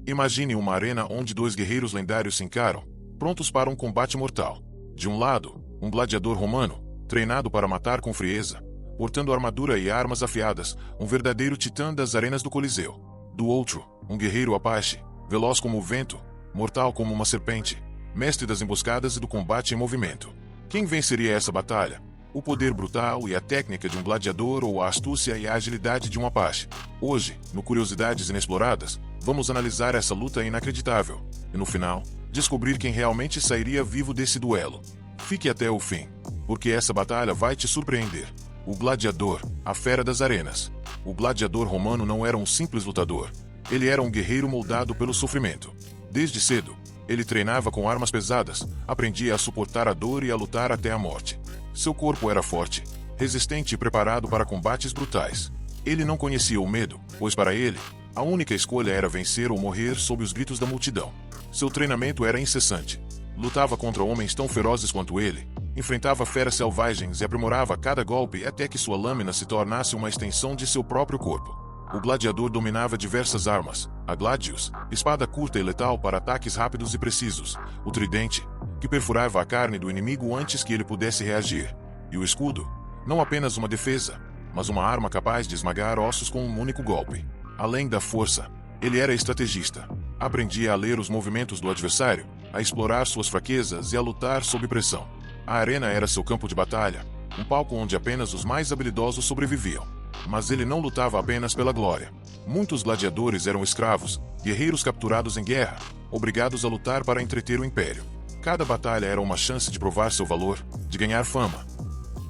Imagine uma arena onde dois guerreiros lendários se encaram, prontos para um combate mortal. De um lado, um gladiador romano, treinado para matar com frieza, portando armadura e armas afiadas, um verdadeiro titã das arenas do Coliseu. Do outro, um guerreiro apache, veloz como o vento, mortal como uma serpente, mestre das emboscadas e do combate em movimento. Quem venceria essa batalha? O poder brutal e a técnica de um gladiador ou a astúcia e a agilidade de um apache? Hoje, no Curiosidades Inexploradas, vamos analisar essa luta inacreditável e, no final, descobrir quem realmente sairia vivo desse duelo. Fique até o fim, porque essa batalha vai te surpreender. O gladiador, a fera das arenas. O gladiador romano não era um simples lutador. Ele era um guerreiro moldado pelo sofrimento. Desde cedo, ele treinava com armas pesadas, aprendia a suportar a dor e a lutar até a morte. Seu corpo era forte, resistente e preparado para combates brutais. Ele não conhecia o medo, pois para ele, a única escolha era vencer ou morrer sob os gritos da multidão. Seu treinamento era incessante. Lutava contra homens tão ferozes quanto ele, enfrentava feras selvagens e aprimorava cada golpe até que sua lâmina se tornasse uma extensão de seu próprio corpo. O gladiador dominava diversas armas: a gladius, espada curta e letal para ataques rápidos e precisos; o tridente, que perfurava a carne do inimigo antes que ele pudesse reagir; e o escudo, não apenas uma defesa, mas uma arma capaz de esmagar ossos com um único golpe. Além da força, ele era estrategista. Aprendia a ler os movimentos do adversário, a explorar suas fraquezas e a lutar sob pressão. A arena era seu campo de batalha, um palco onde apenas os mais habilidosos sobreviviam. Mas ele não lutava apenas pela glória. Muitos gladiadores eram escravos, guerreiros capturados em guerra, obrigados a lutar para entreter o império. Cada batalha era uma chance de provar seu valor, de ganhar fama.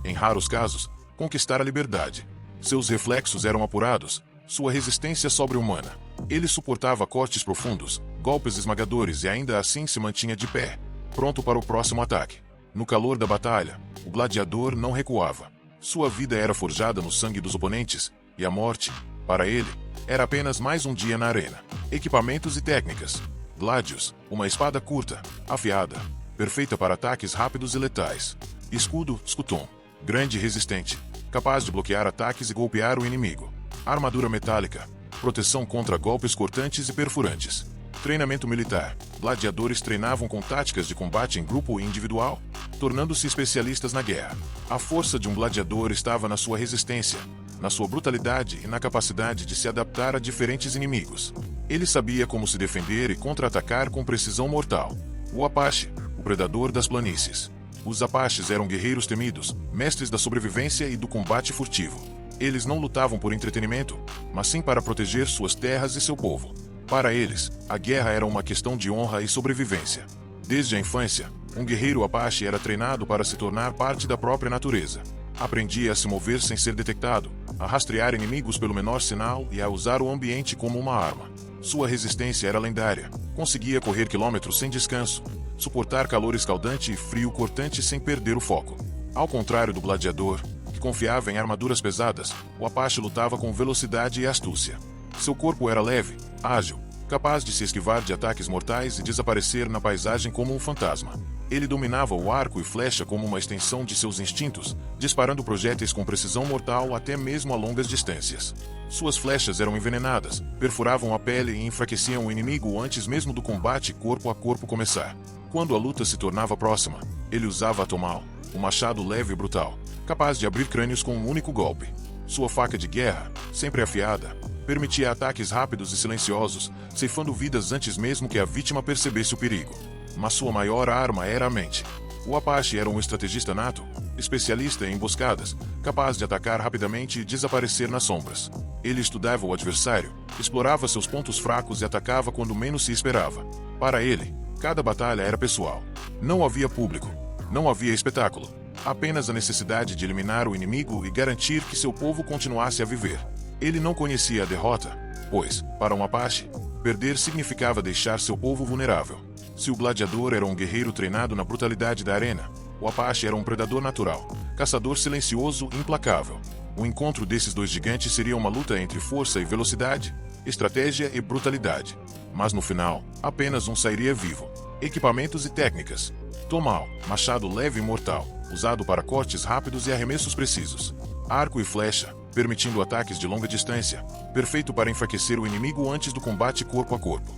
Em raros casos, conquistar a liberdade. Seus reflexos eram apurados, sua resistência sobre-humana. Ele suportava cortes profundos, golpes esmagadores e ainda assim se mantinha de pé, pronto para o próximo ataque. No calor da batalha, o gladiador não recuava. Sua vida era forjada no sangue dos oponentes, e a morte, para ele, era apenas mais um dia na arena. Equipamentos e técnicas. Gladius, uma espada curta, afiada, perfeita para ataques rápidos e letais. Escudo, scutum, grande e resistente, capaz de bloquear ataques e golpear o inimigo. Armadura metálica, proteção contra golpes cortantes e perfurantes. Treinamento militar. Gladiadores treinavam com táticas de combate em grupo e individual, tornando-se especialistas na guerra. A força de um gladiador estava na sua resistência, na sua brutalidade e na capacidade de se adaptar a diferentes inimigos. Ele sabia como se defender e contra-atacar com precisão mortal. O Apache, o predador das planícies. Os Apaches eram guerreiros temidos, mestres da sobrevivência e do combate furtivo. Eles não lutavam por entretenimento, mas sim para proteger suas terras e seu povo. Para eles, a guerra era uma questão de honra e sobrevivência. Desde a infância, um guerreiro Apache era treinado para se tornar parte da própria natureza. Aprendia a se mover sem ser detectado, a rastrear inimigos pelo menor sinal e a usar o ambiente como uma arma. Sua resistência era lendária. Conseguia correr quilômetros sem descanso, suportar calor escaldante e frio cortante sem perder o foco. Ao contrário do gladiador, que confiava em armaduras pesadas, o Apache lutava com velocidade e astúcia. Seu corpo era leve, ágil, capaz de se esquivar de ataques mortais e desaparecer na paisagem como um fantasma. Ele dominava o arco e flecha como uma extensão de seus instintos, disparando projéteis com precisão mortal até mesmo a longas distâncias. Suas flechas eram envenenadas, perfuravam a pele e enfraqueciam o inimigo antes mesmo do combate corpo a corpo começar. Quando a luta se tornava próxima, ele usava a tomal, um machado leve e brutal, capaz de abrir crânios com um único golpe. Sua faca de guerra, sempre afiada, permitia ataques rápidos e silenciosos, ceifando vidas antes mesmo que a vítima percebesse o perigo. Mas sua maior arma era a mente. O Apache era um estrategista nato, especialista em emboscadas, capaz de atacar rapidamente e desaparecer nas sombras. Ele estudava o adversário, explorava seus pontos fracos e atacava quando menos se esperava. Para ele, cada batalha era pessoal. Não havia público, não havia espetáculo, apenas a necessidade de eliminar o inimigo e garantir que seu povo continuasse a viver. Ele não conhecia a derrota, pois, para um Apache, perder significava deixar seu povo vulnerável. Se o gladiador era um guerreiro treinado na brutalidade da arena, o Apache era um predador natural, caçador silencioso e implacável. O encontro desses dois gigantes seria uma luta entre força e velocidade, estratégia e brutalidade. Mas no final, apenas um sairia vivo. Equipamentos e técnicas. Tomal, machado leve e mortal, usado para cortes rápidos e arremessos precisos. Arco e flecha, permitindo ataques de longa distância, perfeito para enfraquecer o inimigo antes do combate corpo a corpo.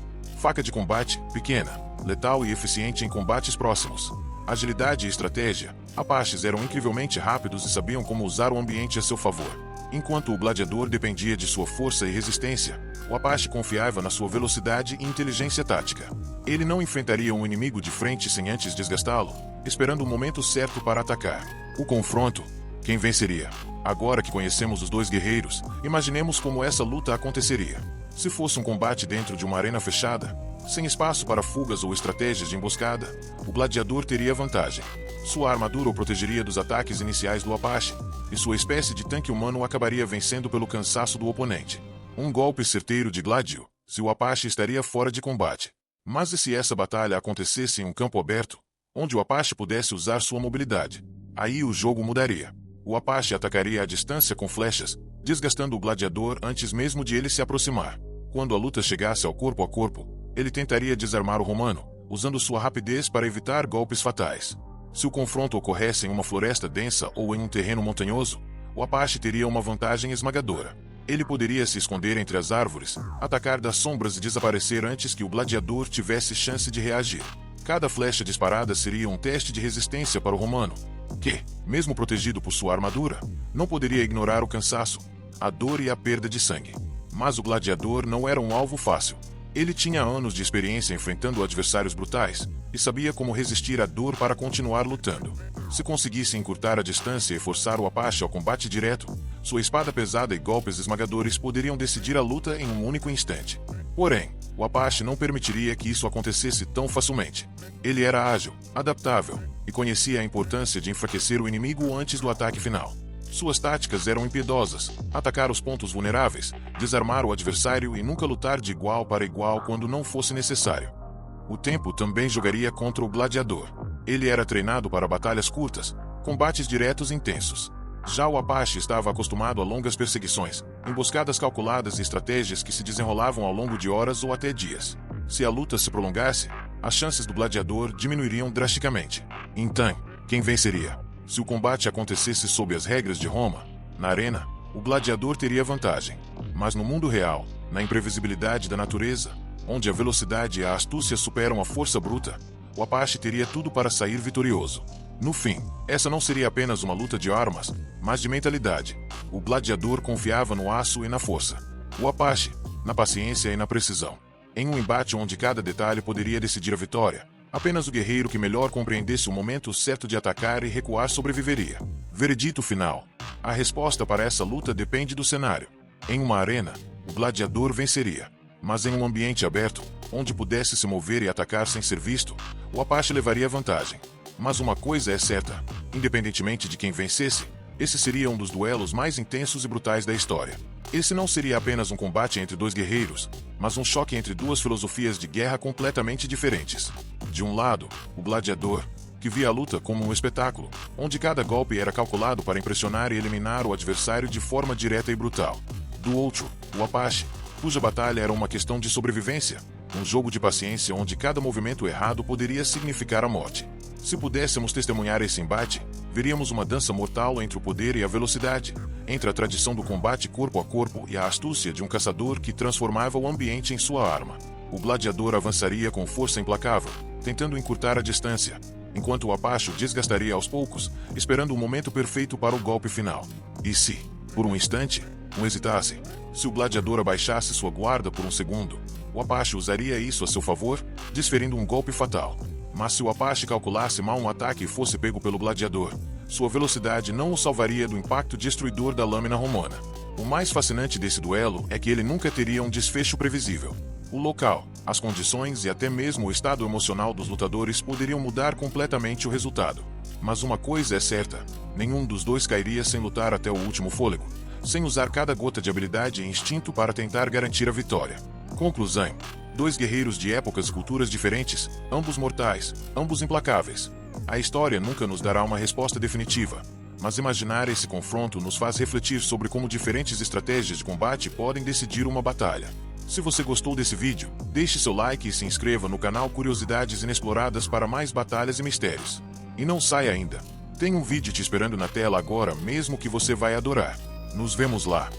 Faca de combate, pequena, letal e eficiente em combates próximos. Agilidade e estratégia. Apaches eram incrivelmente rápidos e sabiam como usar o ambiente a seu favor. Enquanto o gladiador dependia de sua força e resistência, o Apache confiava na sua velocidade e inteligência tática. Ele não enfrentaria um inimigo de frente sem antes desgastá-lo, esperando o momento certo para atacar. O confronto. Quem venceria? Agora que conhecemos os dois guerreiros, imaginemos como essa luta aconteceria. Se fosse um combate dentro de uma arena fechada, sem espaço para fugas ou estratégias de emboscada, o gladiador teria vantagem. Sua armadura o protegeria dos ataques iniciais do Apache, e sua espécie de tanque humano acabaria vencendo pelo cansaço do oponente. Um golpe certeiro de Gladio, se o Apache estaria fora de combate. Mas e se essa batalha acontecesse em um campo aberto, onde o Apache pudesse usar sua mobilidade? Aí o jogo mudaria. O Apache atacaria à distância com flechas, desgastando o gladiador antes mesmo de ele se aproximar. Quando a luta chegasse ao corpo a corpo, ele tentaria desarmar o romano, usando sua rapidez para evitar golpes fatais. Se o confronto ocorresse em uma floresta densa ou em um terreno montanhoso, o Apache teria uma vantagem esmagadora. Ele poderia se esconder entre as árvores, atacar das sombras e desaparecer antes que o gladiador tivesse chance de reagir. Cada flecha disparada seria um teste de resistência para o romano, que, mesmo protegido por sua armadura, não poderia ignorar o cansaço, a dor e a perda de sangue. Mas o gladiador não era um alvo fácil. Ele tinha anos de experiência enfrentando adversários brutais e sabia como resistir à dor para continuar lutando. Se conseguisse encurtar a distância e forçar o Apache ao combate direto, sua espada pesada e golpes esmagadores poderiam decidir a luta em um único instante. Porém, o Apache não permitiria que isso acontecesse tão facilmente. Ele era ágil, adaptável e conhecia a importância de enfraquecer o inimigo antes do ataque final. Suas táticas eram impiedosas: atacar os pontos vulneráveis, desarmar o adversário e nunca lutar de igual para igual quando não fosse necessário. O tempo também jogaria contra o gladiador. Ele era treinado para batalhas curtas, combates diretos e intensos. Já o Apache estava acostumado a longas perseguições, emboscadas calculadas e estratégias que se desenrolavam ao longo de horas ou até dias. Se a luta se prolongasse, as chances do gladiador diminuiriam drasticamente. Então, quem venceria? Se o combate acontecesse sob as regras de Roma, na arena, o gladiador teria vantagem. Mas no mundo real, na imprevisibilidade da natureza, onde a velocidade e a astúcia superam a força bruta, o Apache teria tudo para sair vitorioso. No fim, essa não seria apenas uma luta de armas, mas de mentalidade. O gladiador confiava no aço e na força. O Apache, na paciência e na precisão. Em um embate onde cada detalhe poderia decidir a vitória, apenas o guerreiro que melhor compreendesse o momento certo de atacar e recuar sobreviveria. Veredito final. A resposta para essa luta depende do cenário. Em uma arena, o gladiador venceria. Mas em um ambiente aberto, onde pudesse se mover e atacar sem ser visto, o Apache levaria vantagem. Mas uma coisa é certa: independentemente de quem vencesse, esse seria um dos duelos mais intensos e brutais da história. Esse não seria apenas um combate entre dois guerreiros, mas um choque entre duas filosofias de guerra completamente diferentes. De um lado, o gladiador, que via a luta como um espetáculo, onde cada golpe era calculado para impressionar e eliminar o adversário de forma direta e brutal. Do outro, o Apache, cuja batalha era uma questão de sobrevivência, um jogo de paciência onde cada movimento errado poderia significar a morte. Se pudéssemos testemunhar esse embate, veríamos uma dança mortal entre o poder e a velocidade, entre a tradição do combate corpo a corpo e a astúcia de um caçador que transformava o ambiente em sua arma. O gladiador avançaria com força implacável, tentando encurtar a distância, enquanto o Apache o desgastaria aos poucos, esperando o momento perfeito para o golpe final. E se, por um instante, hesitasse, se o gladiador abaixasse sua guarda por um segundo, o Apache usaria isso a seu favor, desferindo um golpe fatal. Mas se o Apache calculasse mal um ataque e fosse pego pelo gladiador, sua velocidade não o salvaria do impacto destruidor da lâmina romana. O mais fascinante desse duelo é que ele nunca teria um desfecho previsível. O local, as condições e até mesmo o estado emocional dos lutadores poderiam mudar completamente o resultado. Mas uma coisa é certa: nenhum dos dois cairia sem lutar até o último fôlego, sem usar cada gota de habilidade e instinto para tentar garantir a vitória. Conclusão: dois guerreiros de épocas e culturas diferentes, ambos mortais, ambos implacáveis. A história nunca nos dará uma resposta definitiva, mas imaginar esse confronto nos faz refletir sobre como diferentes estratégias de combate podem decidir uma batalha. Se você gostou desse vídeo, deixe seu like e se inscreva no canal Curiosidades Inexploradas para mais batalhas e mistérios. E não saia ainda. Tem um vídeo te esperando na tela agora mesmo que você vai adorar. Nos vemos lá.